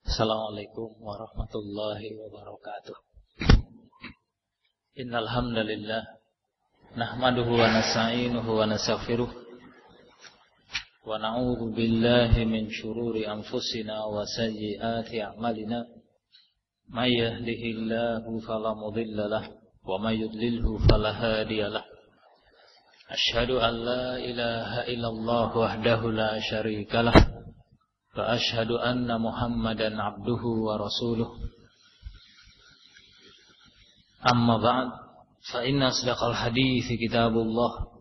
Assalamualaikum warahmatullahi wabarakatuh. Innal hamdalillah nahmaduhu wa nasta'inuhu wa nastaghfiruh wa na'udzu billahi min shururi anfusina wa sayyiati a'malina. May yahdihillahu fala mudilla lahu wa may yudlilhu fala hadiya lahu. Asyhadu an la ilaha illallah wahdahu la syarika lahu wa asyhadu anna Muhammadan abduhu wa rasuluh. Amma ba'd, fa inna asdaqal hadithi kitabullah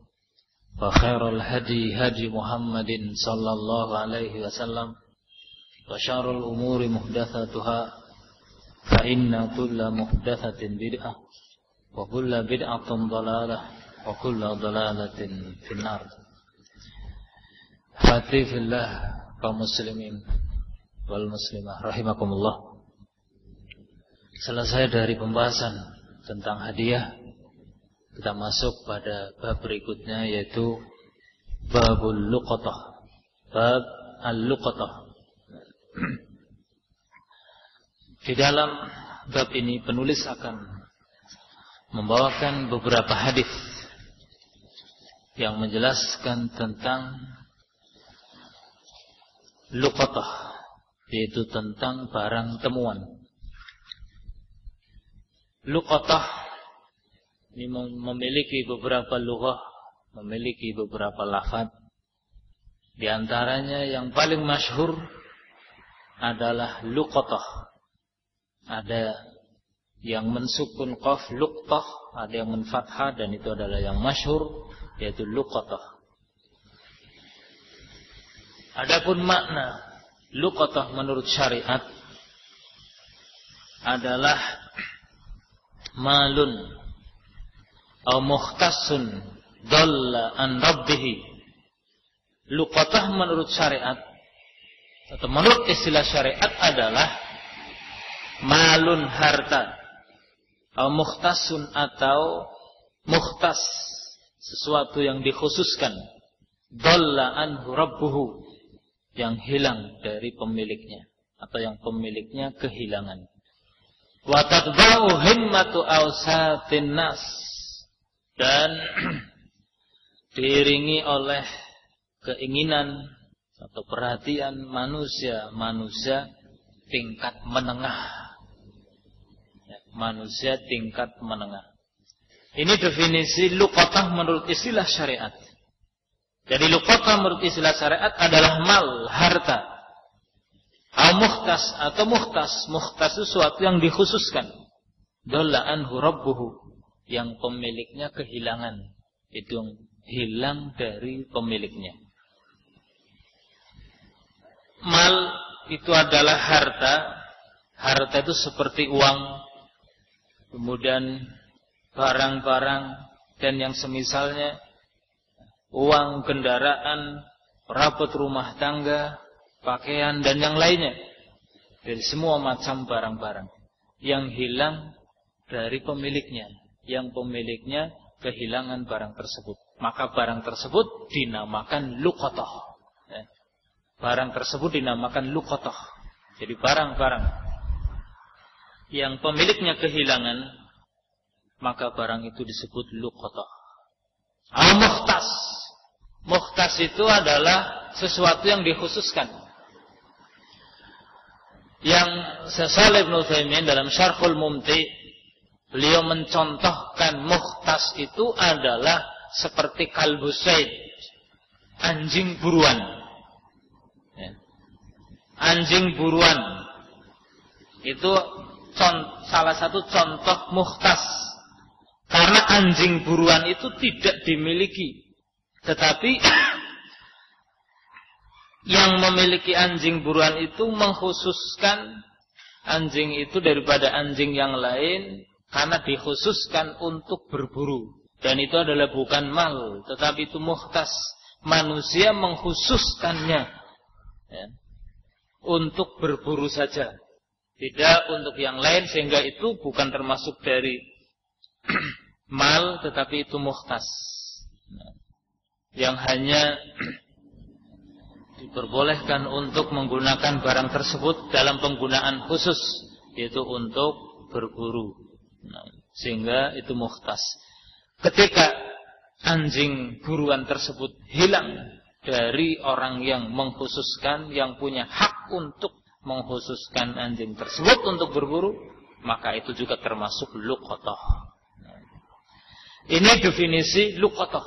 wa khairal hadi hadi Muhammadin sallallahu alaihi wasallam wa syarrul umuri muhdatsatuha fa inna kulla muhdatsatin bid'ah wa kulla bid'atin dhalalah wa kulla dhalalatin finnar. Hati fillah kaum muslimin wal muslimah rahimakumullah. Selesai dari pembahasan tentang hadiah, kita masuk pada bab berikutnya, yaitu babul luqatah. Bab al-luqatah. Di dalam bab ini penulis akan membawakan beberapa hadis yang menjelaskan tentang luqatah, yaitu tentang barang temuan. Luqatah ini memiliki beberapa lughah, memiliki beberapa lafaz. Di antaranya yang paling masyhur adalah luqatah. Ada yang mensukun qaf luqtah, ada yang menfathah, dan itu adalah yang masyhur, yaitu luqatah. Adapun makna luqatah menurut syariat adalah malun atau mukhtassun dalla an rabbih. Luqatah menurut syariat atau menurut istilah syariat adalah malun harta, atau mukhtassun atau mukhtas, sesuatu yang dikhususkan, dalla anhu rabbuhu, yang hilang dari pemiliknya atau yang pemiliknya kehilangan. Wa tatba'u himmatu awsatin nas, dan diiringi oleh keinginan atau perhatian manusia tingkat menengah. Manusia tingkat menengah. Ini definisi luqatah menurut istilah syariat. Jadi luqatah menurut istilah syariat adalah mal, harta. Atau mukhtas sesuatu yang dikhususkan. Dalla anhu rabbuhu, yang pemiliknya kehilangan. Itu yang hilang dari pemiliknya. Mal itu adalah harta. Harta itu seperti uang, kemudian barang-barang dan yang semisalnya, uang, kendaraan, perabot rumah tangga, pakaian, dan yang lainnya. Dari semua macam barang-barang yang hilang dari pemiliknya, yang pemiliknya kehilangan barang tersebut, maka barang tersebut dinamakan luqatah. Barang tersebut dinamakan luqatah. Jadi barang-barang yang pemiliknya kehilangan, maka barang itu disebut luqatah. Al-mukhtas. Mukhtas itu adalah sesuatu yang dikhususkan. Yang Syaikh Ibnu Utsaimin dalam Syarhul Mumti, beliau mencontohkan mukhtas itu adalah seperti kalbu sayd, anjing buruan. Anjing buruan itu salah satu contoh mukhtas. Karena anjing buruan itu tidak dimiliki, tetapi yang memiliki anjing buruan itu mengkhususkan anjing itu daripada anjing yang lain karena dikhususkan untuk berburu. Dan itu adalah bukan mal, tetapi itu mukhtas. Manusia mengkhususkannya untuk berburu saja, tidak untuk yang lain, sehingga itu bukan termasuk dari mal, tetapi itu mukhtas, yang hanya diperbolehkan untuk menggunakan barang tersebut dalam penggunaan khusus, yaitu untuk berburu. Sehingga itu mukhtas. Ketika anjing buruan tersebut hilang dari orang yang mengkhususkan, yang punya hak untuk mengkhususkan anjing tersebut untuk berburu, maka itu juga termasuk luqatah. Ini definisi luqatah.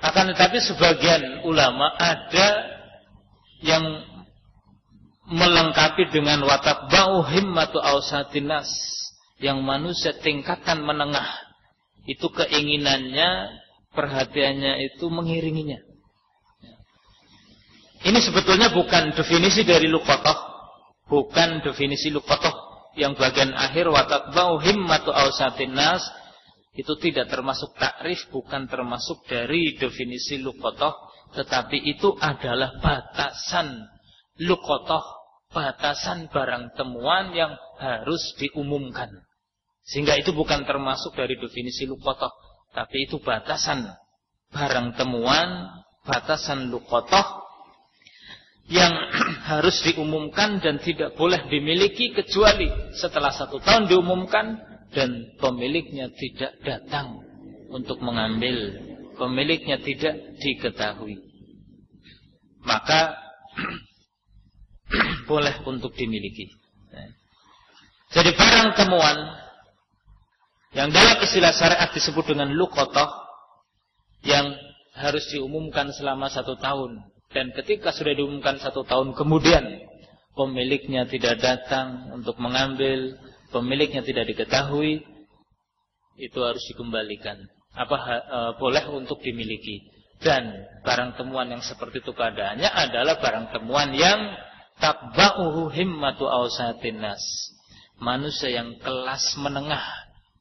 Akan tetapi sebagian ulama ada yang melengkapi dengan watabau himmatu awsatin nas, yang manusia tingkatan menengah itu keinginannya, perhatiannya itu mengiringinya. Ini sebetulnya bukan definisi dari luqatah, bukan definisi luqatah yang bagian akhir watabau himmatu awsatin nas. Itu tidak termasuk takrif, bukan termasuk dari definisi luqatah, tetapi itu adalah batasan luqatah, batasan barang temuan yang harus diumumkan. Sehingga itu bukan termasuk dari definisi luqatah, tapi itu batasan barang temuan, batasan luqatah yang harus diumumkan dan tidak boleh dimiliki kecuali setelah 1 tahun diumumkan dan pemiliknya tidak datang untuk mengambil, pemiliknya tidak diketahui, maka boleh untuk dimiliki. Jadi barang temuan yang dalam istilah syariat disebut dengan luqatah, yang harus diumumkan selama 1 tahun, dan ketika sudah diumumkan 1 tahun kemudian pemiliknya tidak datang untuk mengambil, pemiliknya tidak diketahui, itu harus dikembalikan. Boleh untuk dimiliki. Dan barang temuan yang seperti itu keadaannya adalah barang temuan yang tabba'uhu himmatu awsatin nas. Manusia yang kelas menengah,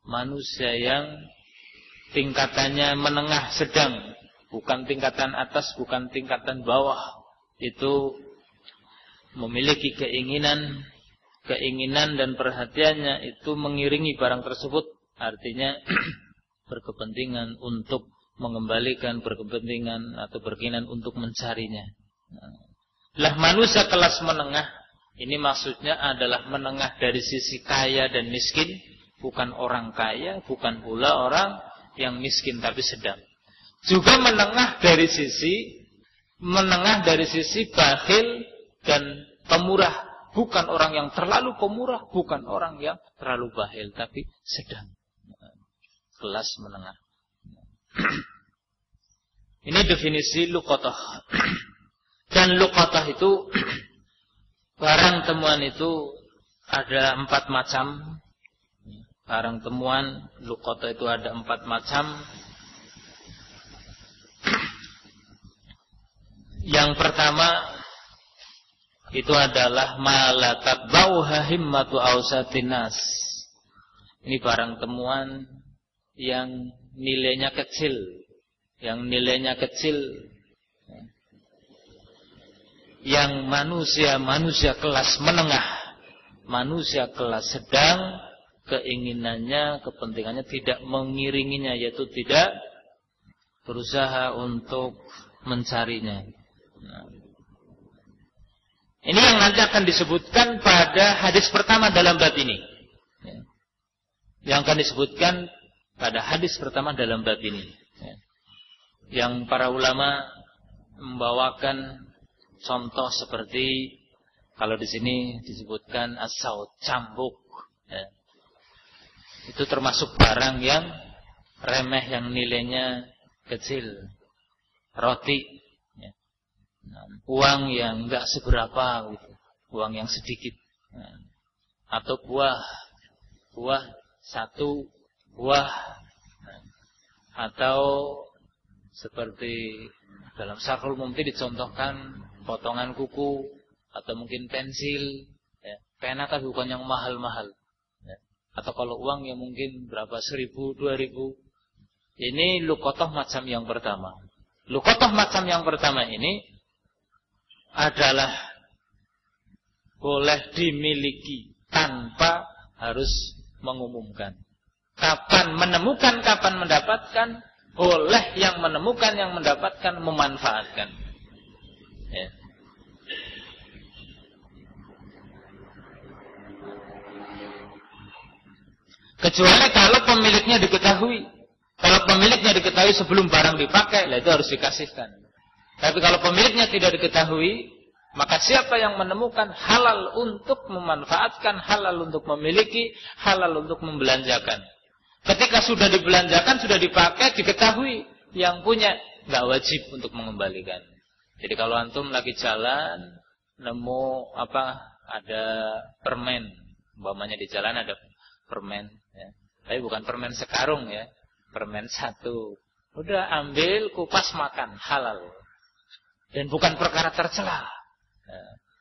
manusia yang tingkatannya menengah sedang, bukan tingkatan atas, bukan tingkatan bawah. Itu memiliki keinginan dan perhatiannya itu mengiringi barang tersebut, artinya berkepentingan untuk mengembalikan, berkepentingan atau berkeinginan untuk mencarinya. Lah manusia kelas menengah ini maksudnya adalah menengah dari sisi kaya dan miskin, bukan orang kaya, bukan pula orang yang miskin tapi sedang. Juga menengah dari sisi bakhil dan pemurah, bukan orang yang terlalu pemurah, bukan orang yang terlalu bakhil, tapi sedang, kelas menengah. Ini definisi luqatah. Dan luqatah itu, barang temuan itu ada 4 macam. Barang temuan luqatah itu ada 4 macam. Yang pertama itu adalah malatat bauha himmatu awsatin nas. Ini barang temuan yang nilainya kecil, yang manusia kelas menengah, manusia kelas sedang, keinginannya, kepentingannya tidak mengiringinya, yaitu tidak berusaha untuk mencarinya. Ini yang nanti akan disebutkan pada hadis pertama dalam bab ini. Yang akan disebutkan pada hadis pertama dalam bab ini. Yang para ulama membawakan contoh seperti kalau di sini disebutkan as-saut, cambuk. Itu termasuk barang yang remeh, yang nilainya kecil. Roti. Uang yang enggak seberapa gitu. Uang yang sedikit. Atau buah 1 buah. Atau seperti dalam Syahrul Mumti dicontohkan potongan kuku atau mungkin pensil, pena kan bukan yang mahal-mahal. Atau kalau uang yang mungkin berapa 1.000, 2.000. Ini luqatah macam yang pertama. Luqatah macam yang pertama ini adalah boleh dimiliki tanpa harus mengumumkan. Kapan menemukan, kapan mendapatkan, boleh yang menemukan, yang mendapatkan memanfaatkan. Kecuali kalau pemiliknya diketahui. Kalau pemiliknya diketahui sebelum barang dipakai, itu harus dikasihkan. Tapi kalau pemiliknya tidak diketahui, maka siapa yang menemukan halal untuk memanfaatkan, halal untuk memiliki, halal untuk membelanjakan. Ketika sudah dibelanjakan, sudah dipakai, diketahui, yang punya nggak wajib untuk mengembalikan. Jadi kalau antum lagi jalan, nemu ada permen, umpamanya di jalan ada permen, ya. Tapi bukan permen sekarung ya, permen satu. Udah ambil, kupas, makan, halal. Dan bukan perkara tercela.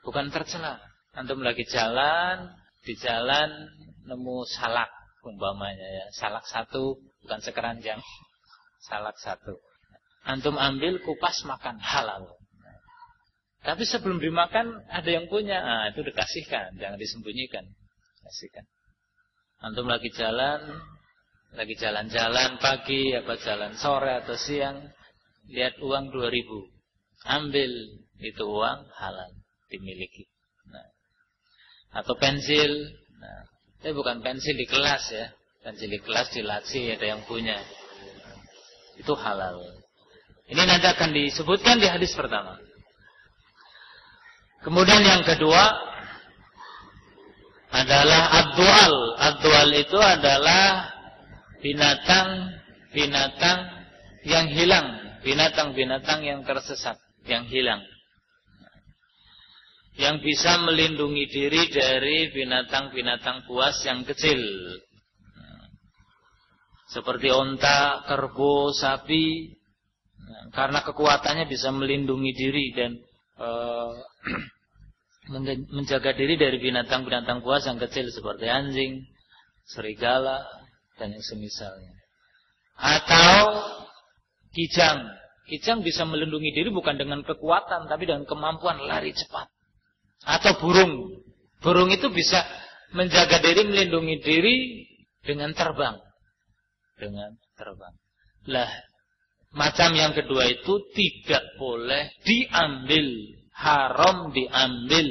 Bukan tercela. Antum lagi jalan, di jalan nemu salak umpamanya ya, salak satu, bukan sekeranjang. Salak satu. Antum ambil, kupas, makan, halal. Tapi sebelum dimakan ada yang punya, itu dikasihkan, jangan disembunyikan. Kasihkan. Antum lagi jalan-jalan pagi, jalan sore atau siang, lihat uang 2.000. Ambil, itu uang halal, dimiliki. Atau pensil, tapi bukan pensil di kelas ya, pensil di kelas di laci ada yang punya, itu halal. Ini nanti akan disebutkan di hadis pertama. Kemudian yang kedua adalah ad-dual. Ad-dual itu adalah binatang yang hilang, binatang-binatang yang tersesat, yang hilang, yang bisa melindungi diri dari binatang-binatang buas yang kecil, seperti onta, kerbau, sapi, karena kekuatannya bisa melindungi diri dan menjaga diri dari binatang-binatang buas yang kecil seperti anjing, serigala, dan yang semisalnya. Atau kijang. Kijang bisa melindungi diri bukan dengan kekuatan, tapi dengan kemampuan lari cepat. Atau burung. Burung itu bisa menjaga diri, melindungi diri dengan terbang. Lah, macam yang kedua itu tidak boleh diambil, haram diambil.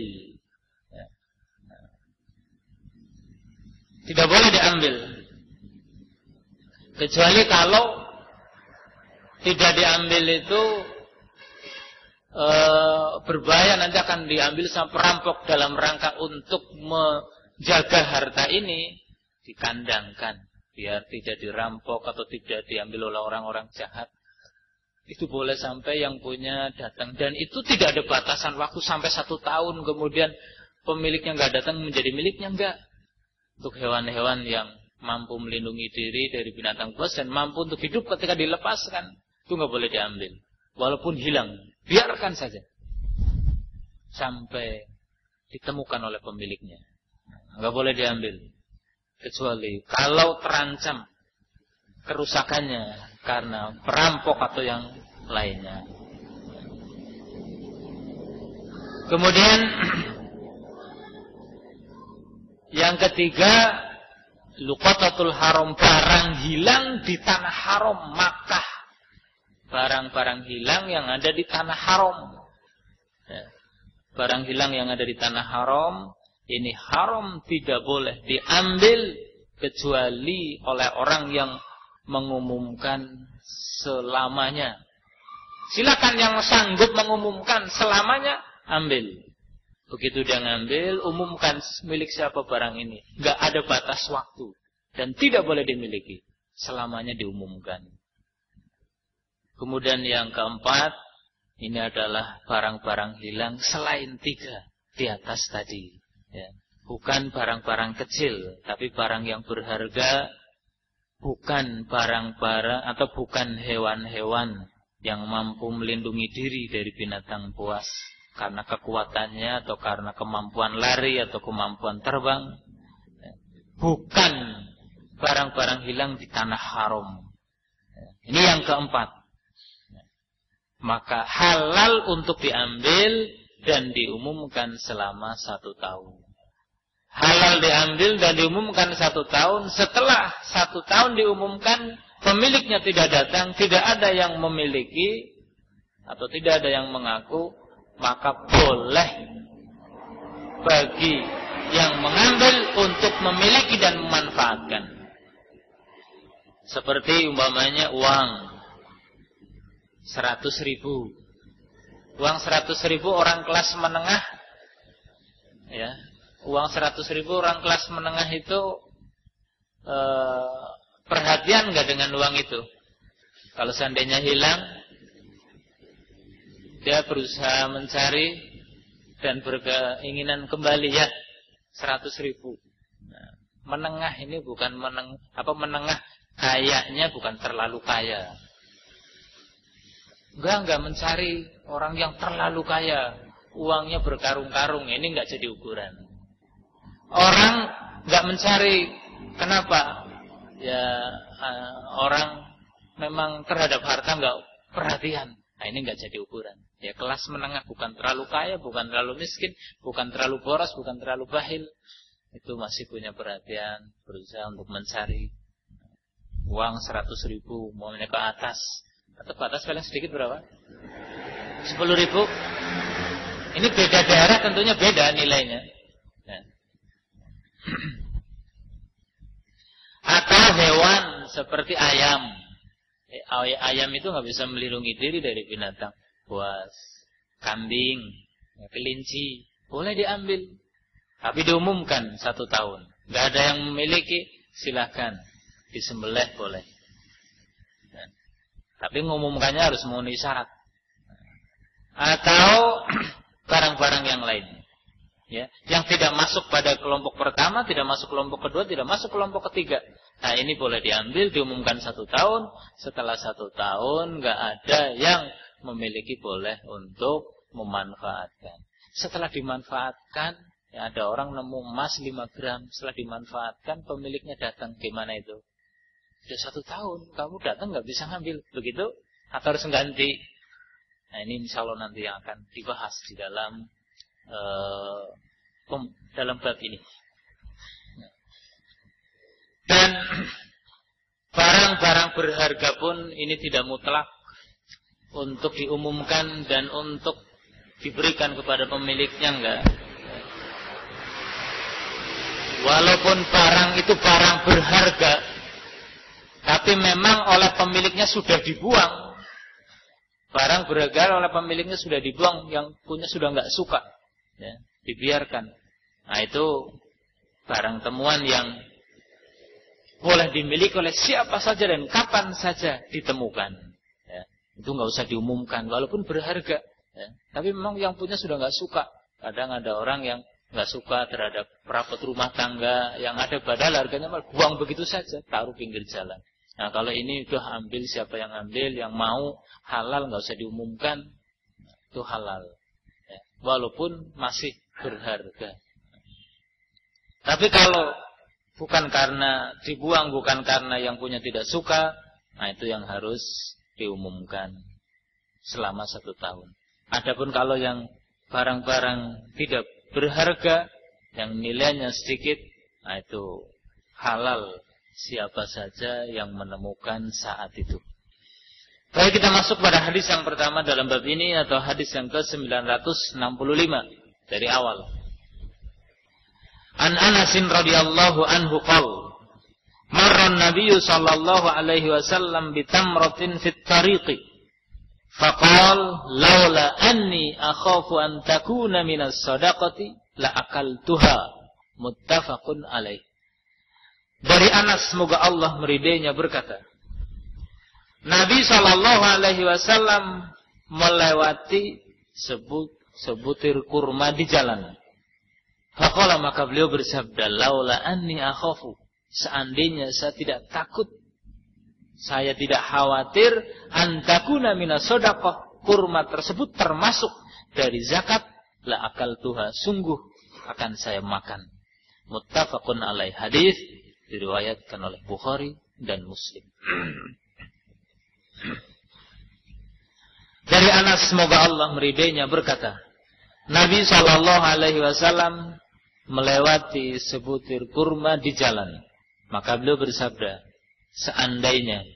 Tidak boleh diambil. Kecuali kalau tidak diambil itu berbahaya, nanti akan diambil sama perampok dalam rangka untuk menjaga harta ini, dikandangkan biar tidak dirampok atau tidak diambil oleh orang-orang jahat. Itu boleh sampai yang punya datang, dan itu tidak ada batasan waktu sampai 1 tahun kemudian pemiliknya nggak datang menjadi miliknya, enggak. Untuk hewan-hewan yang mampu melindungi diri dari binatang buas dan mampu untuk hidup ketika dilepaskan, itu nggak boleh diambil. Walaupun hilang, biarkan saja sampai ditemukan oleh pemiliknya. Nggak boleh diambil, kecuali kalau terancam kerusakannya karena perampok atau yang lainnya. Kemudian yang ketiga, luqatatul haram, barang hilang di tanah haram Makkah. Barang-barang hilang yang ada di tanah haram. Barang hilang yang ada di tanah haram, ini haram, tidak boleh diambil kecuali oleh orang yang mengumumkan selamanya. Silakan yang sanggup mengumumkan selamanya, ambil. Begitu dia ngambil, umumkan milik siapa barang ini. Enggak ada batas waktu dan tidak boleh dimiliki, selamanya diumumkan. Kemudian yang keempat, ini adalah barang-barang hilang selain 3 di atas tadi, ya. Bukan barang-barang kecil, tapi barang yang berharga, bukan barang-barang atau bukan hewan-hewan yang mampu melindungi diri dari binatang buas karena kekuatannya atau karena kemampuan lari atau kemampuan terbang. Bukan barang-barang hilang di tanah haram. Ini yang keempat. Maka halal untuk diambil dan diumumkan selama 1 tahun. Halal diambil dan diumumkan 1 tahun. Setelah 1 tahun diumumkan, pemiliknya tidak datang, tidak ada yang memiliki atau tidak ada yang mengaku, maka boleh bagi yang mengambil untuk memiliki dan memanfaatkan. Seperti umpamanya uang 100.000. Uang 100.000 orang kelas menengah, ya, uang 100.000 orang kelas menengah itu perhatian nggak dengan uang itu? Kalau seandainya hilang, dia berusaha mencari dan berkeinginan kembali, ya, 100.000. Nah, menengah ini bukan menengah kayaknya bukan terlalu kaya. Enggak mencari orang yang terlalu kaya, uangnya berkarung-karung, ini enggak jadi ukuran. Orang enggak mencari, kenapa? Ya, orang memang terhadap harta enggak perhatian. Nah, ini enggak jadi ukuran. Ya, kelas menengah, bukan terlalu kaya, bukan terlalu miskin, bukan terlalu boros, bukan terlalu bahil. Itu masih punya perhatian, berusaha untuk mencari uang 100.000, maunya ke atas. Atau batas paling sedikit berapa? 10.000. Ini beda daerah, tentunya beda nilainya. Ya. Atau hewan seperti ayam. Ayam itu nggak bisa melindungi diri dari binatang buas, kambing, kelinci, boleh diambil. Tapi diumumkan 1 tahun. Nggak ada yang memiliki, silakan disembelih boleh. Tapi mengumumkannya harus memenuhi syarat. Atau barang-barang yang lain, ya, yang tidak masuk pada kelompok pertama, tidak masuk kelompok kedua, tidak masuk kelompok ketiga. Nah, ini boleh diambil, diumumkan 1 tahun. Setelah 1 tahun nggak ada yang memiliki, boleh untuk memanfaatkan. Setelah dimanfaatkan, ya, ada orang nemu emas 5 gram. Setelah dimanfaatkan, pemiliknya datang, gimana itu? Sudah 1 tahun, kamu datang nggak bisa ngambil, begitu? Atau harus ganti? Nah, ini insya Allah nanti yang akan dibahas di dalam bab ini. Dan barang-barang berharga pun ini tidak mutlak untuk diumumkan dan untuk diberikan kepada pemiliknya, enggak. Walaupun barang itu barang berharga, tapi memang oleh pemiliknya sudah dibuang. Barang berharga oleh pemiliknya sudah dibuang, yang punya sudah nggak suka, ya, dibiarkan. Nah, itu barang temuan yang boleh dimiliki oleh siapa saja dan kapan saja ditemukan. Ya, itu nggak usah diumumkan, walaupun berharga. Ya, tapi memang yang punya sudah nggak suka. Kadang ada orang yang nggak suka terhadap perabot rumah tangga yang ada, padahal harganya malah buang begitu saja, taruh pinggir jalan. Nah, kalau ini udah ambil, siapa yang ambil, yang mau halal, nggak usah diumumkan, itu halal, ya, walaupun masih berharga. Tapi kalau bukan karena dibuang, bukan karena yang punya tidak suka, nah itu yang harus diumumkan selama 1 tahun. Adapun kalau yang barang-barang tidak berharga, yang nilainya sedikit, nah itu halal siapa saja yang menemukan saat itu. Baik, kita masuk pada hadis yang pertama dalam bab ini, atau hadis yang ke-965 dari awal. An Anas radhiyallahu anhu qala marra an-nabiy sallallahu alaihi wasallam bi tamratin fit tariqi faqala laula anni akhafu an takuna minas sadaqati la akaltuha, muttafaqun alaih. Dari Anas, semoga Allah meridainya, berkata, Nabi sallallahu alaihi wasallam melewati sebutir kurma di jalan. Faqala, maka beliau bersabda, laula anni akhafu, seandainya saya tidak takut, saya tidak khawatir, antakuna minas shadaqah, kurma tersebut termasuk dari zakat, la akaltuha, sungguh akan saya makan. Muttafaqun alaih. Hadis diriwayatkan oleh Bukhari dan Muslim. Dari Anas, semoga Allah meridainya, berkata, Nabi sallallahu alaihi wasallam melewati sebutir kurma di jalan. Maka beliau bersabda, seandainya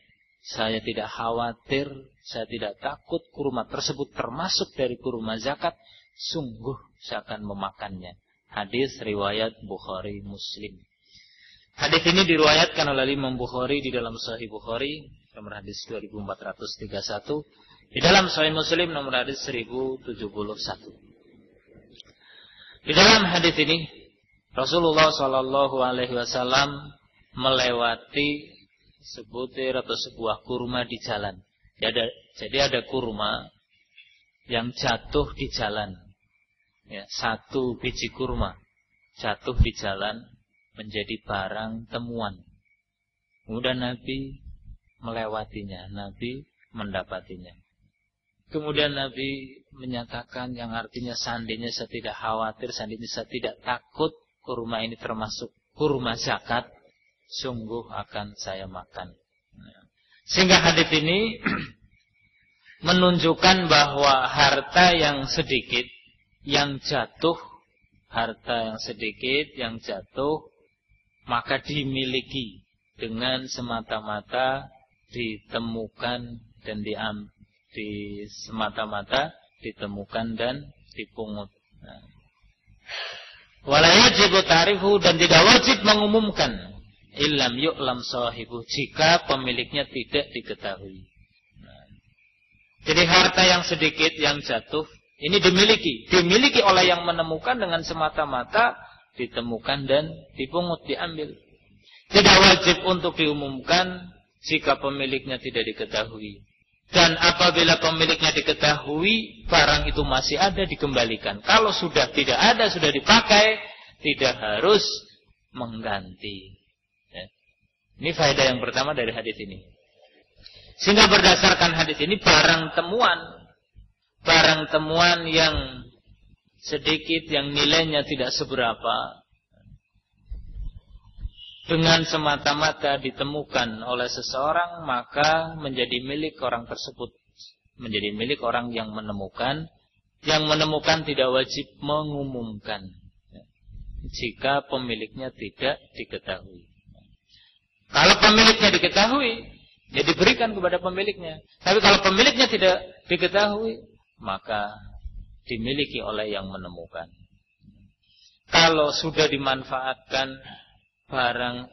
saya tidak khawatir, saya tidak takut kurma tersebut termasuk dari kurma zakat, sungguh saya akan memakannya. Hadis riwayat Bukhari Muslim. Hadis ini diriwayatkan oleh Imam Bukhari di dalam Sahih Bukhari nomor hadis 2431, di dalam Sahih Muslim nomor hadis 1071. Di dalam hadis ini Rasulullah Shallallahu Alaihi Wasallam melewati sebutir atau sebuah kurma di jalan. Jadi ada kurma yang jatuh di jalan. Ya, satu biji kurma jatuh di jalan menjadi barang temuan. Kemudian Nabi melewatinya, Nabi mendapatinya. Kemudian Nabi menyatakan yang artinya seandainya saya tidak khawatir, seandainya saya tidak takut, kurma ini termasuk kurma zakat, sungguh akan saya makan. Sehingga hadis ini menunjukkan bahwa harta yang sedikit yang jatuh, maka dimiliki dengan semata-mata ditemukan dan ditemukan dan dipungut. Wala yajibu ta'rifu, dan tidak wajib mengumumkan illam yu'lam sahibu, jika pemiliknya tidak diketahui. Jadi harta yang sedikit yang jatuh ini dimiliki oleh yang menemukan dengan semata-mata ditemukan dan dipungut, diambil. Tidak wajib untuk diumumkan jika pemiliknya tidak diketahui. Dan apabila pemiliknya diketahui, barang itu masih ada, dikembalikan. Kalau sudah tidak ada, sudah dipakai, tidak harus mengganti. Ya. Ini faedah yang pertama dari hadis ini. Sehingga berdasarkan hadis ini, barang temuan yang sedikit, yang nilainya tidak seberapa, dengan semata-mata ditemukan oleh seseorang, maka menjadi milik orang tersebut, menjadi milik orang yang menemukan. Yang menemukan tidak wajib mengumumkan jika pemiliknya tidak diketahui. Kalau pemiliknya diketahui, ya diberikan kepada pemiliknya. Tapi kalau pemiliknya tidak diketahui, maka dimiliki oleh yang menemukan. Kalau sudah dimanfaatkan barang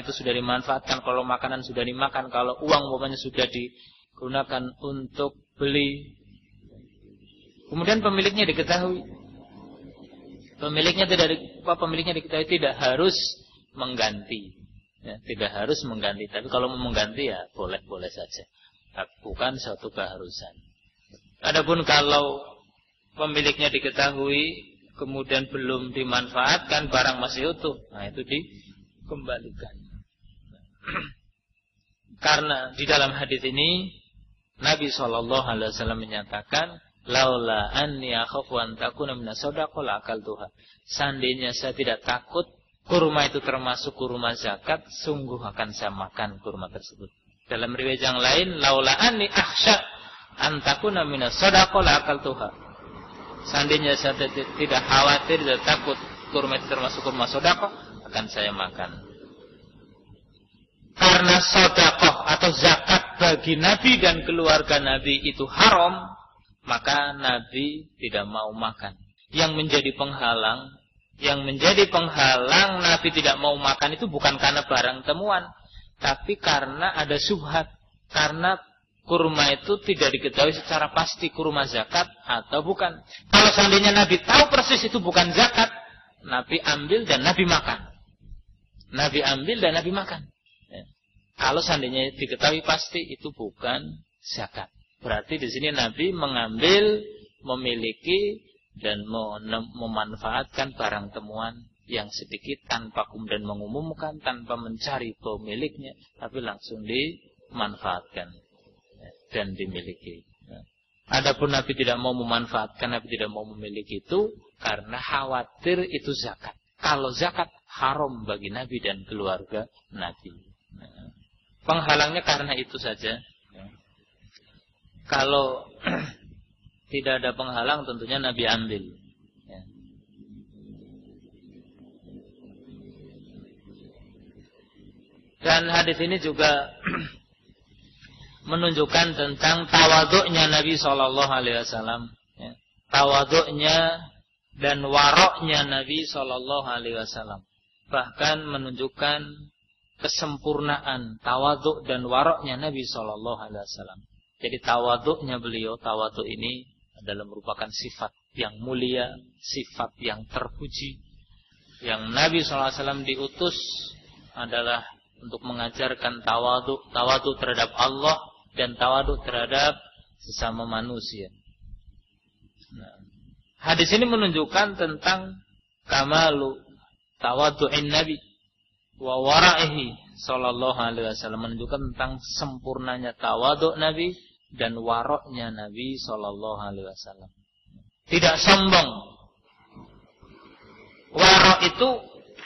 itu sudah dimanfaatkan, kalau makanan sudah dimakan, kalau uang umpamanya sudah digunakan untuk beli, kemudian pemiliknya diketahui, pemiliknya diketahui, tidak harus mengganti. Ya, tidak harus mengganti. Tapi kalau mau mengganti ya boleh-boleh saja, bukan suatu keharusan. Adapun kalau pemiliknya diketahui kemudian belum dimanfaatkan, barang masih utuh, nah itu dikembalikan. Karena di dalam hadis ini Nabi SAW menyatakan, laula anni akhafu an takuna minas shadaqah la akaltuha. Seandainya saya tidak takut kurma itu termasuk kurma zakat, sungguh akan saya makan kurma tersebut. Dalam riwayat yang lain, laula anni akhsha an takuna minas shadaqah la akaltuha. Seandainya saya tidak khawatir, tidak takut kurma itu termasuk kurma sedekah, akan saya makan. Karena sedekah atau zakat bagi Nabi dan keluarga Nabi itu haram, maka Nabi tidak mau makan. Yang menjadi penghalang Nabi tidak mau makan itu bukan karena barang temuan, tapi karena ada syubhat, karena kurma itu tidak diketahui secara pasti kurma zakat atau bukan. Kalau seandainya Nabi tahu persis itu bukan zakat, Nabi ambil dan Nabi makan. Ya. Kalau seandainya diketahui pasti itu bukan zakat, berarti di sini Nabi mengambil, memiliki dan memanfaatkan barang temuan yang sedikit tanpa kemudian mengumumkan, tanpa mencari pemiliknya, tapi langsung dimanfaatkan dan dimiliki. Adapun Nabi tidak mau memanfaatkan, Nabi tidak mau memiliki itu karena khawatir itu zakat. Kalau zakat haram bagi Nabi dan keluarga Nabi. Penghalangnya karena itu saja. Kalau tidak ada penghalang, tentunya Nabi ambil. Dan hadis ini juga menunjukkan tentang tawaduknya Nabi Shallallahu Alaihi Wasallam, tawaduknya dan waroknya Nabi Shallallahu Alaihi Wasallam. bahkan menunjukkan kesempurnaan tawadhu dan waroknya Nabi sallallahu alaihi wasallam. Jadi tawadhunya beliau, tawadhu ini adalah merupakan sifat yang mulia, sifat yang terpuji. Yang Nabi sallallahu alaihi wasallam diutus adalah untuk mengajarkan tawadhu terhadap Allah dan tawadhu terhadap sesama manusia. Nah, hadis ini menunjukkan tentang kamalu tawadhu'in Nabi wa wara'ihi sallallahu alaihi wasallam, menunjukkan tentang sempurnanya tawadhu Nabi dan waroknya Nabi sallallahu alaihi wasallam. Tidak sombong. Warok itu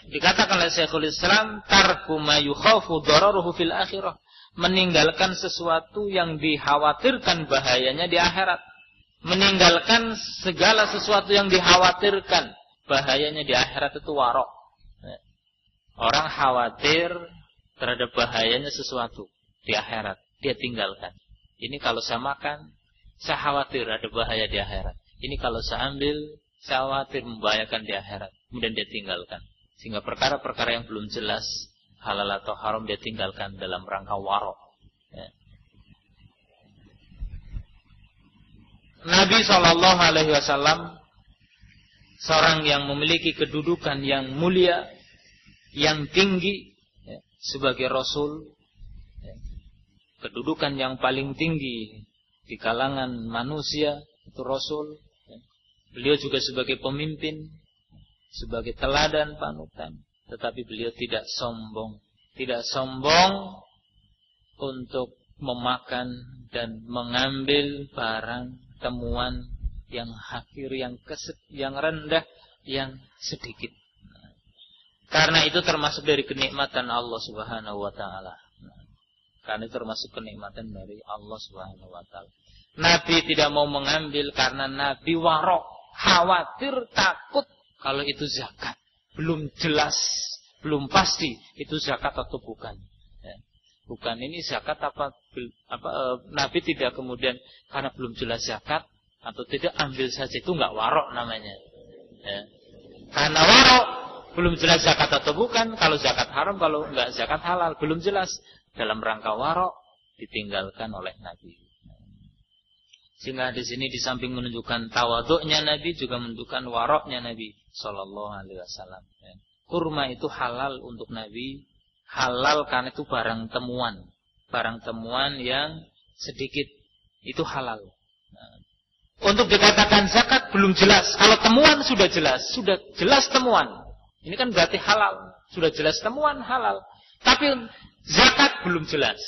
dikatakan oleh Syekhul Islam tarku ma yukhafu dararuhu fil akhirah, meninggalkan sesuatu yang dikhawatirkan bahayanya di akhirat. Meninggalkan segala sesuatu yang dikhawatirkan bahayanya di akhirat itu warok. Orang khawatir terhadap bahayanya sesuatu di akhirat, dia tinggalkan. Ini kalau saya makan, saya khawatir ada bahaya di akhirat. Ini kalau saya ambil, saya khawatir membahayakan di akhirat. Kemudian dia tinggalkan. Sehingga perkara-perkara yang belum jelas, halal atau haram, dia tinggalkan dalam rangka warok. Ya. Nabi SAW seorang yang memiliki kedudukan yang mulia, yang tinggi, ya, sebagai Rasul, ya, kedudukan yang paling tinggi di kalangan manusia itu Rasul. Ya. Beliau juga sebagai pemimpin, sebagai teladan panutan, tetapi beliau tidak sombong untuk memakan dan mengambil barang temuan yang hakir, yang rendah, yang sedikit. Karena itu termasuk dari kenikmatan Allah Subhanahu wa taala. Karena itu termasuk kenikmatan dari Allah Subhanahu wa taala. Nabi tidak mau mengambil karena Nabi warok, khawatir, takut kalau itu zakat. Belum jelas, belum pasti itu zakat atau bukan. Ya. Bukan ini zakat apa Nabi tidak kemudian karena belum jelas zakat atau tidak ambil saja, itu enggak warok namanya. Ya. Karena warok belum jelas zakat atau bukan, kalau zakat haram, kalau enggak zakat halal, belum jelas. Dalam rangka warok ditinggalkan oleh Nabi. Sehingga di sini di samping menunjukkan tawadhu'nya Nabi, juga menunjukkan waroknya Nabi sallallahu alaihi wasallam. Kurma itu halal untuk Nabi, halal karena itu barang temuan yang sedikit, itu halal. Untuk dikatakan zakat belum jelas, kalau temuan sudah jelas temuan. Ini kan berarti halal, sudah jelas temuan halal. Tapi zakat belum jelas.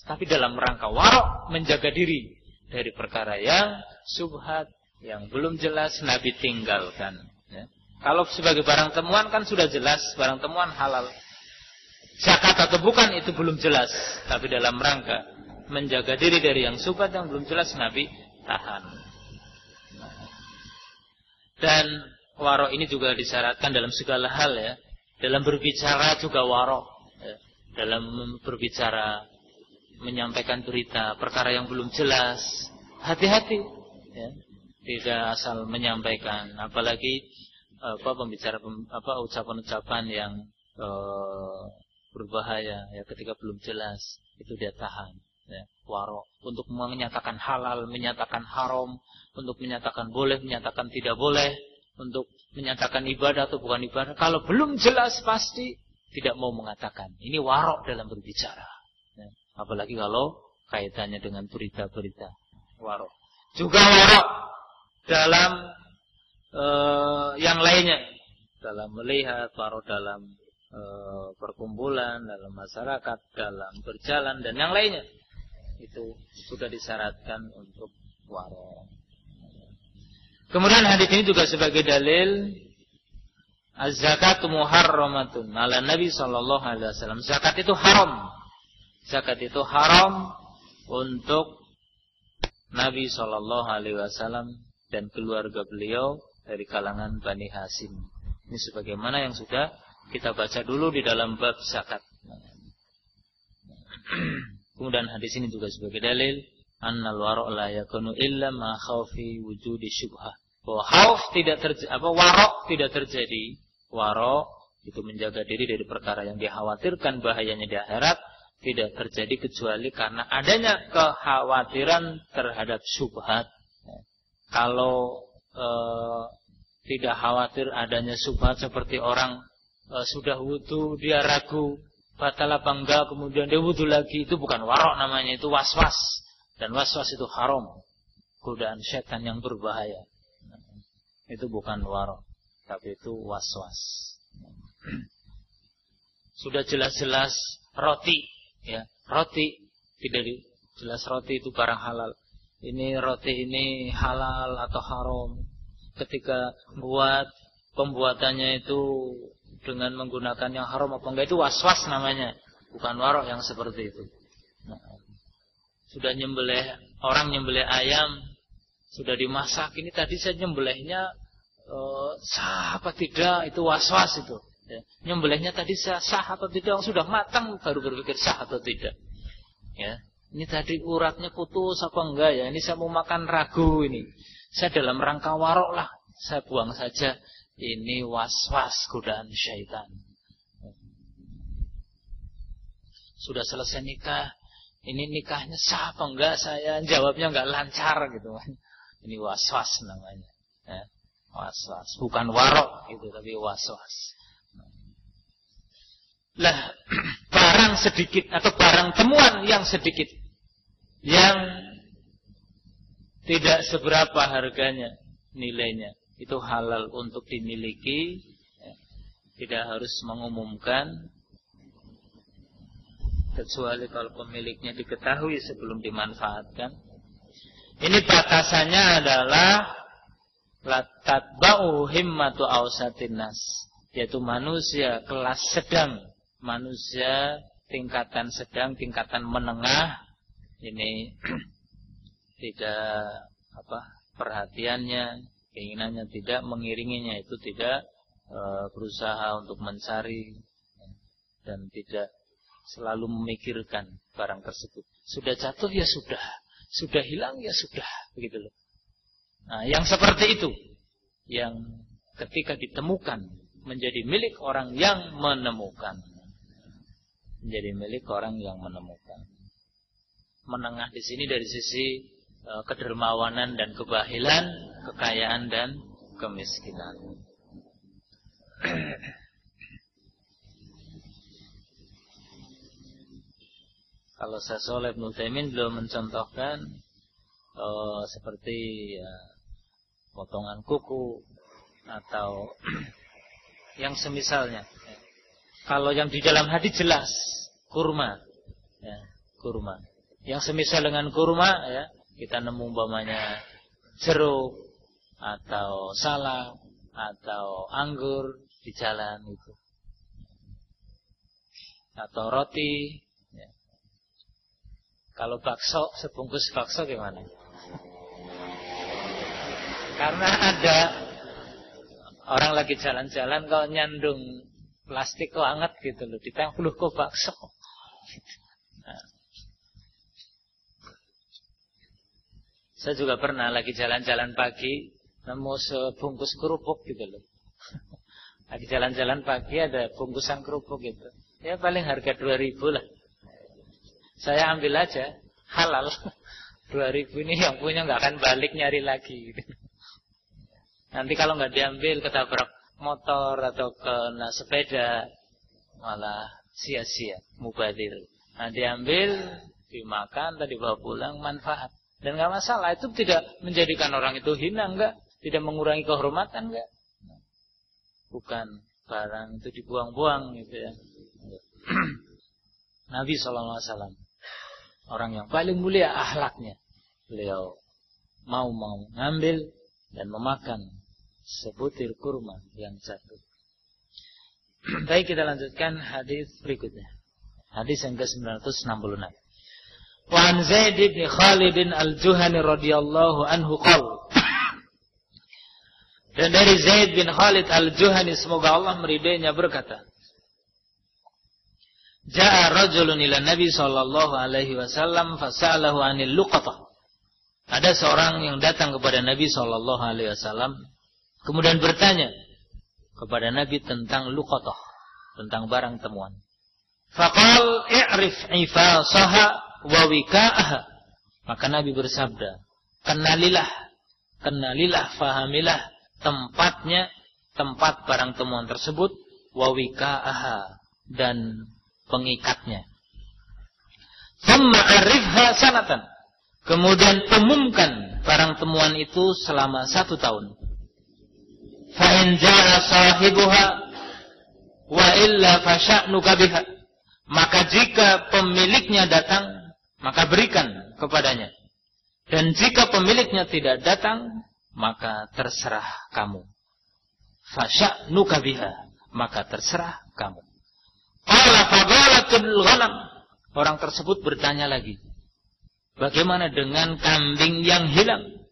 Tapi dalam rangka warok, menjaga diri dari perkara yang syubhat, yang belum jelas, Nabi tinggalkan. Ya. Kalau sebagai barang temuan kan sudah jelas, barang temuan halal. Zakat atau bukan itu belum jelas. Tapi dalam rangka menjaga diri dari yang syubhat yang belum jelas, Nabi tahan. Dan warok ini juga disyaratkan dalam segala hal, ya. Dalam berbicara juga warok, ya. Dalam berbicara, menyampaikan berita, perkara yang belum jelas, hati-hati, ya. Tidak asal menyampaikan, apalagi ucapan-ucapan yang berbahaya, ya, ketika belum jelas, itu dia tahan, ya. Warok untuk menyatakan halal, menyatakan haram, untuk menyatakan boleh, menyatakan tidak boleh, untuk menyatakan ibadah atau bukan ibadah. Kalau belum jelas pasti tidak mau mengatakan. Ini warok dalam berbicara. Ya. Apalagi kalau kaitannya dengan berita-berita. Warok. Juga warok dalam yang lainnya. Dalam melihat, warok dalam perkumpulan, dalam masyarakat, dalam berjalan dan yang lainnya. Itu sudah disyaratkan untuk warok. Kemudian hadis ini juga sebagai dalil az-zakatu muharramatun ala Nabi sallallahu alaihi wasallam. Zakat itu haram. Zakat itu haram untuk Nabi sallallahu alaihi wasallam dan keluarga beliau dari kalangan Bani Hashim. Ini sebagaimana yang sudah kita baca dulu di dalam bab zakat. Kemudian hadis ini juga sebagai dalil annal wara' la yakunu illa ma khaufi wujudi syubhah. Bahwa khauf tidak terjadi, warok tidak terjadi. Warok Itu menjaga diri dari perkara yang dikhawatirkan bahayanya di akhirat tidak terjadi kecuali karena adanya kekhawatiran terhadap syubhat. Kalau tidak khawatir adanya syubhat seperti orang sudah wudu dia ragu batal apa enggak, kemudian dia wudu lagi, itu bukan warok namanya, itu waswas. Dan waswas itu haram, godaan setan yang berbahaya. Itu bukan warok, tapi itu waswas. Sudah jelas-jelas roti, ya, roti tidak jelas roti itu barang halal. Ini roti ini halal atau haram. Ketika buat pembuatannya itu dengan menggunakan yang haram apa enggak, itu waswas namanya, bukan warok yang seperti itu. Nah, sudah nyembelih, orang nyembelih ayam sudah dimasak, ini tadi saya nyembelihnya sah apa tidak, itu waswas itu. Ya. Nyembelihnya tadi sah atau tidak, sudah matang baru berpikir sah atau tidak. Ya, ini tadi uratnya putus apa enggak ya? Ini saya mau makan ragu ini. Saya dalam rangka warok lah, saya buang saja. Ini waswas godaan syaitan. Sudah selesai nikah, ini nikahnya sah apa enggak? Saya jawabnya enggak lancar gitu. Ini waswas namanya. Ya, waswas, bukan warok itu, tapi waswas. Lah, barang sedikit atau barang temuan yang sedikit yang tidak seberapa harganya, nilainya, itu halal untuk dimiliki, ya. Tidak harus mengumumkan kecuali kalau pemiliknya diketahui sebelum dimanfaatkan. Ini batasannya adalah la tatba'u himmatu awsatin nas, yaitu manusia kelas sedang, manusia tingkatan sedang, tingkatan menengah, ini tidak perhatiannya, keinginannya tidak mengiringinya, itu tidak berusaha untuk mencari dan tidak selalu memikirkan barang tersebut. Sudah jatuh ya sudah hilang ya sudah, begitu loh. Nah, yang seperti itu yang ketika ditemukan menjadi milik orang yang menemukan. Menjadi milik orang yang menemukan. Menengah di sini dari sisi kedermawanan dan kebahilan, kekayaan dan kemiskinan. Kalau Syekh Shalih Ibnu Utsaimin belum mencontohkan seperti potongan kuku atau yang semisalnya. Kalau yang di dalam hadis jelas kurma, ya, kurma. Yang semisal dengan kurma, ya, kita nemu umpamanya jeruk atau salak atau anggur di jalan itu, atau roti. Ya. Kalau bakso, sebungkus bakso gimana? Karena ada orang lagi jalan-jalan kalau nyandung plastik kok anget gitu loh, ditempel kok bakso. Nah. Saya juga pernah lagi jalan-jalan pagi nemu sebungkus kerupuk gitu loh. Lagi jalan-jalan pagi ada bungkusan kerupuk gitu. Ya paling harga 2.000 lah. Saya ambil aja, halal. 2.000 ini yang punya nggak akan balik nyari lagi gitu. Nanti kalau nggak diambil ketabrak motor atau kena sepeda malah sia-sia, mubadir. Nah, diambil, dimakan, tadi bawa pulang, manfaat. Dan nggak masalah, itu tidak menjadikan orang itu hina, enggak, tidak mengurangi kehormatan, enggak. Bukan barang itu dibuang-buang gitu ya. Nabi SAW, orang yang paling mulia akhlaknya, beliau mau ngambil dan memakan sebutir kurma yang jatuh. Baik, kita lanjutkan hadis berikutnya. Hadis yang ke-966. Wa an Zaid bin Khalid al-Juhani radhiyallahu anhu qala. Dan dari Zaid bin Khalid al-Juhani, semoga Allah meridainya, berkata, Ja'a rajulun ila Nabi sallallahu alaihi wasallam fasa'alahu 'anil luqatah. Ada seorang yang datang kepada Nabi sallallahu alaihi wasallam kemudian bertanya kepada Nabi tentang luqatah. tentang barang temuan. Faqal i'rif ifasaha wa wika'aha. Maka Nabi bersabda, kenalilah, fahamilah tempatnya, tempat barang temuan tersebut, wa wika'aha, dan pengikatnya. Thumma arifha sanatan. Kemudian umumkan barang temuan itu selama 1 tahun. Fa in jaa sahibuha wa illa fa sya'nuka biha. Maka jika pemiliknya datang, maka berikan kepadanya. Dan jika pemiliknya tidak datang, maka terserah kamu. Fa sya'nuka biha, maka terserah kamu. Qala fadalatul ghanam. Orang tersebut bertanya lagi, bagaimana dengan kambing yang hilang?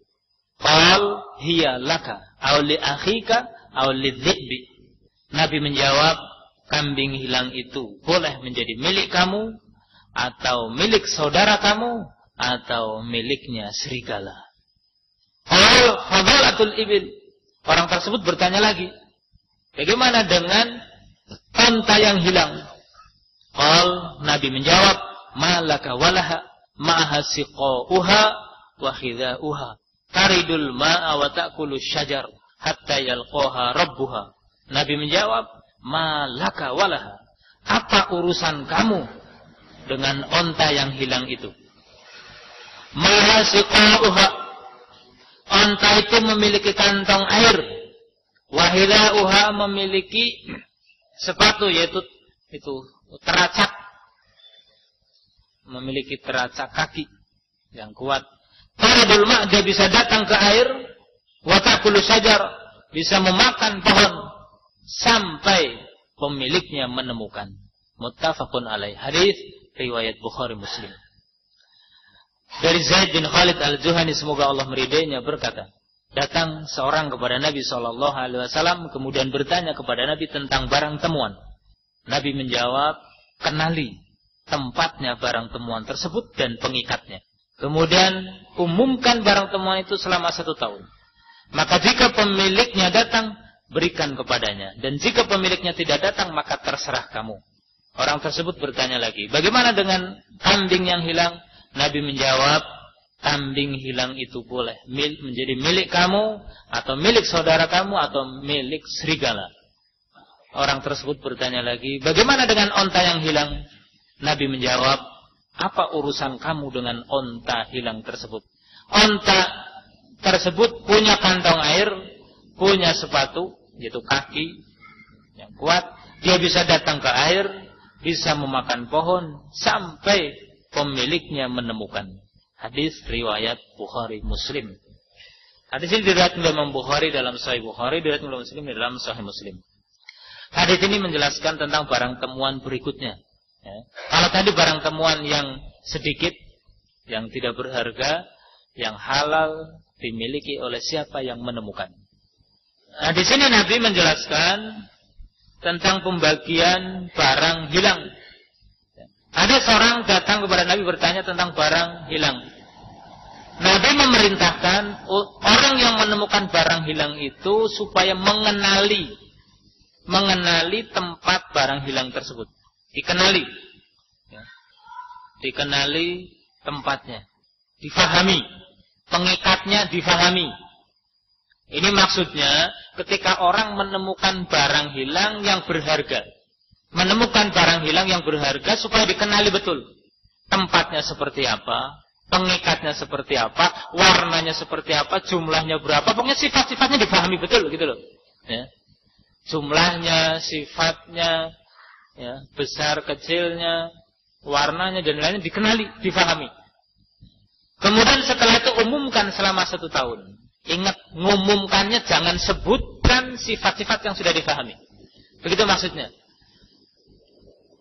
Qal hiya laka aw li akhika aw lidhibi. Nabi menjawab, kambing hilang itu boleh menjadi milik kamu, atau milik saudara kamu, atau miliknya serigala. Qal fadalatul ibil. Orang tersebut bertanya lagi, bagaimana dengan unta yang hilang? Qal, Nabi menjawab, malaka walaha ma'aha siqa'uha wa khidha'uha taridul ma'a wa ta'kulu syajar hatta yalqaha rabbuha. Nabi menjawab, malaka walaha, apa urusan kamu dengan onta yang hilang itu? Ma'aha siqa'uha, onta itu memiliki kantong air, wa khidha'uha, memiliki sepatu, yaitu teracak, memiliki teracak kaki yang kuat. Taridul ma', dia bisa datang ke air, wa ta'kulu syajar, bisa memakan pohon sampai pemiliknya menemukan. Muttafaqun alaih. Hadis riwayat Bukhari Muslim. Dari Zaid bin Khalid al-Juhani, semoga Allah meridainya, berkata, datang seorang kepada Nabi SAW, kemudian bertanya kepada Nabi tentang barang temuan. Nabi menjawab, kenali tempatnya barang temuan tersebut dan pengikatnya. Kemudian umumkan barang temuan itu selama 1 tahun. Maka jika pemiliknya datang, berikan kepadanya. Dan jika pemiliknya tidak datang, maka terserah kamu. Orang tersebut bertanya lagi, bagaimana dengan kambing yang hilang? Nabi menjawab, kambing hilang itu boleh menjadi milik kamu, atau milik saudara kamu, atau milik serigala. Orang tersebut bertanya lagi, bagaimana dengan onta yang hilang? Nabi menjawab, apa urusan kamu dengan onta hilang tersebut? Onta tersebut punya kantong air, punya sepatu, yaitu kaki yang kuat. Dia bisa datang ke air, bisa memakan pohon, sampai pemiliknya menemukan. Hadis riwayat Bukhari Muslim. Hadis ini diriwayatkan oleh Imam Bukhari dalam Sahih Bukhari, diriwayatkan oleh Muslim dalam Sahih Muslim. Hadis ini menjelaskan tentang barang temuan berikutnya. Ya. Kalau tadi barang temuan yang sedikit, yang tidak berharga, yang halal, dimiliki oleh siapa yang menemukan. Nah, di sini Nabi menjelaskan tentang pembagian barang hilang. Ada seorang datang kepada Nabi bertanya tentang barang hilang. Nabi memerintahkan orang yang menemukan barang hilang itu supaya mengenali tempat barang hilang tersebut. Dikenali, ya. Dikenali tempatnya, difahami, pengikatnya difahami. Ini maksudnya ketika orang menemukan barang hilang yang berharga, menemukan barang hilang yang berharga supaya dikenali betul tempatnya seperti apa, pengikatnya seperti apa, warnanya seperti apa, jumlahnya berapa, pokoknya sifat-sifatnya difahami betul gitu loh. Ya. Jumlahnya, sifatnya, ya, besar kecilnya, warnanya dan lainnya dikenali, difahami. Kemudian setelah itu umumkan selama 1 tahun. Ingat, ngumumkannya jangan sebutkan sifat-sifat yang sudah difahami. Begitu maksudnya.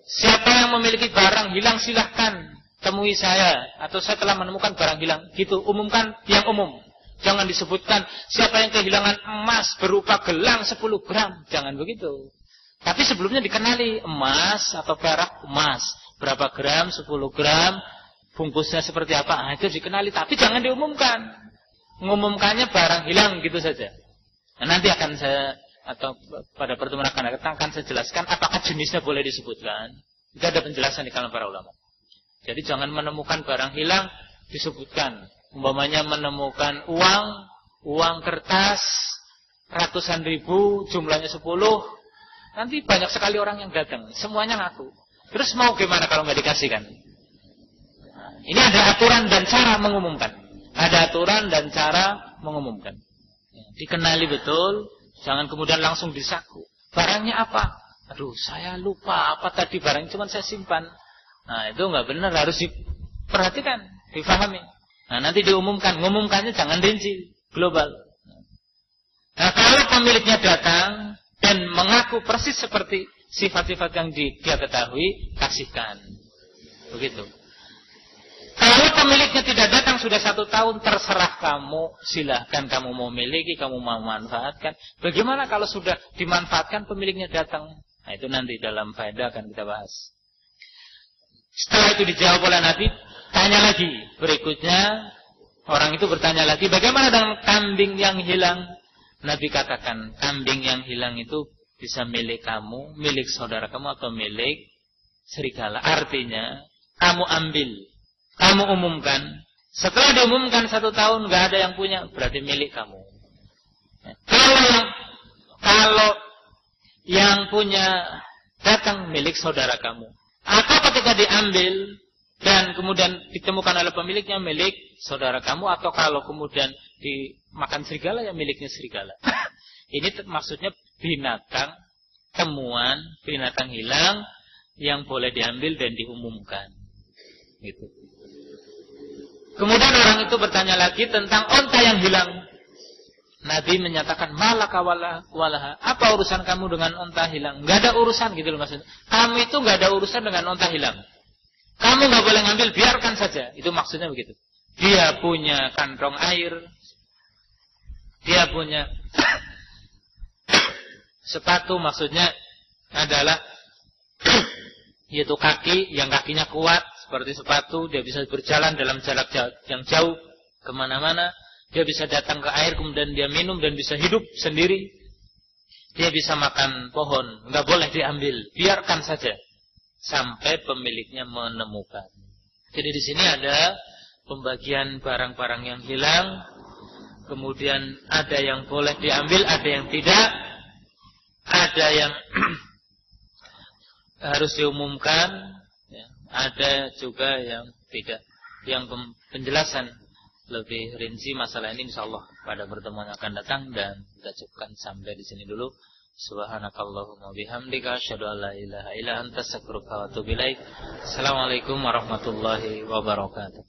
Siapa yang memiliki barang hilang silahkan temui saya, atau saya telah menemukan barang hilang. Gitu, umumkan yang umum. Jangan disebutkan siapa yang kehilangan emas berupa gelang 10 gram. Jangan begitu. Tapi sebelumnya dikenali emas atau perak emas. Berapa gram, 10 gram, bungkusnya seperti apa. Nah, itu dikenali. Tapi jangan diumumkan. Mengumumkannya barang hilang gitu saja. Nah, nanti akan saya atau pada pertemuan akan saya jelaskan apakah jenisnya boleh disebutkan. Itu ada penjelasan di kalangan para ulama. Jadi jangan menemukan barang hilang disebutkan. Umpamanya menemukan uang kertas ratusan ribu, jumlahnya 10. Nanti banyak sekali orang yang datang, semuanya ngaku. Terus mau gimana kalau nggak dikasihkan? Ini ada aturan dan cara mengumumkan. Ada aturan dan cara mengumumkan. Dikenali betul, jangan kemudian langsung disaku. Barangnya apa? Aduh, saya lupa apa tadi barang, cuman saya simpan. Nah, itu nggak benar, harus diperhatikan, difahami. Nah, nanti diumumkan, ngumumkannya jangan rinci, global. Nah, kalau pemiliknya datang dan mengaku persis seperti sifat-sifat yang dia ketahui, kasihkan. Begitu. Kalau pemiliknya tidak datang sudah 1 tahun, terserah kamu, silahkan kamu mau miliki, kamu mau manfaatkan. Bagaimana kalau sudah dimanfaatkan pemiliknya datang? Nah, itu nanti dalam faedah akan kita bahas. Setelah itu dijawab oleh Nabi, tanya lagi. Berikutnya, orang itu bertanya lagi, bagaimana dengan kambing yang hilang? Nabi katakan, kambing yang hilang itu bisa milik kamu, milik saudara kamu, atau milik serigala. Artinya, kamu ambil, kamu umumkan. Setelah diumumkan 1 tahun, nggak ada yang punya, berarti milik kamu. Kalau yang punya datang milik saudara kamu, atau ketika diambil dan kemudian ditemukan oleh pemiliknya milik saudara kamu, atau kalau kemudian dimakan serigala ya miliknya serigala. Ini maksudnya binatang temuan, binatang hilang yang boleh diambil dan diumumkan. Gitu. Kemudian orang itu bertanya lagi tentang onta yang hilang. Nabi menyatakan malaka walaha. Apa urusan kamu dengan onta hilang? Gak ada urusan gitu loh maksudnya. Kamu itu gak ada urusan dengan onta hilang. Kamu gak boleh ngambil, biarkan saja. Itu maksudnya begitu. Dia punya kantong air. Dia punya sepatu, maksudnya adalah yaitu kaki yang kakinya kuat seperti sepatu. Dia bisa berjalan dalam jarak yang jauh kemana-mana. Dia bisa datang ke air, kemudian dia minum dan bisa hidup sendiri. Dia bisa makan pohon, nggak boleh diambil, biarkan saja sampai pemiliknya menemukan. Jadi di sini ada pembagian barang-barang yang hilang, kemudian ada yang boleh diambil, ada yang tidak, ada yang harus diumumkan, ada juga yang tidak. Yang penjelasan lebih rinci masalah ini insyaallah pada pertemuan akan datang, dan kita cukupkan sampai di sini dulu. Subhanakallahumma bihamdika asyhadu an la ilaha illa anta astaghfiruka wa atubu ilaik. Assalamualaikum warahmatullahi wabarakatuh.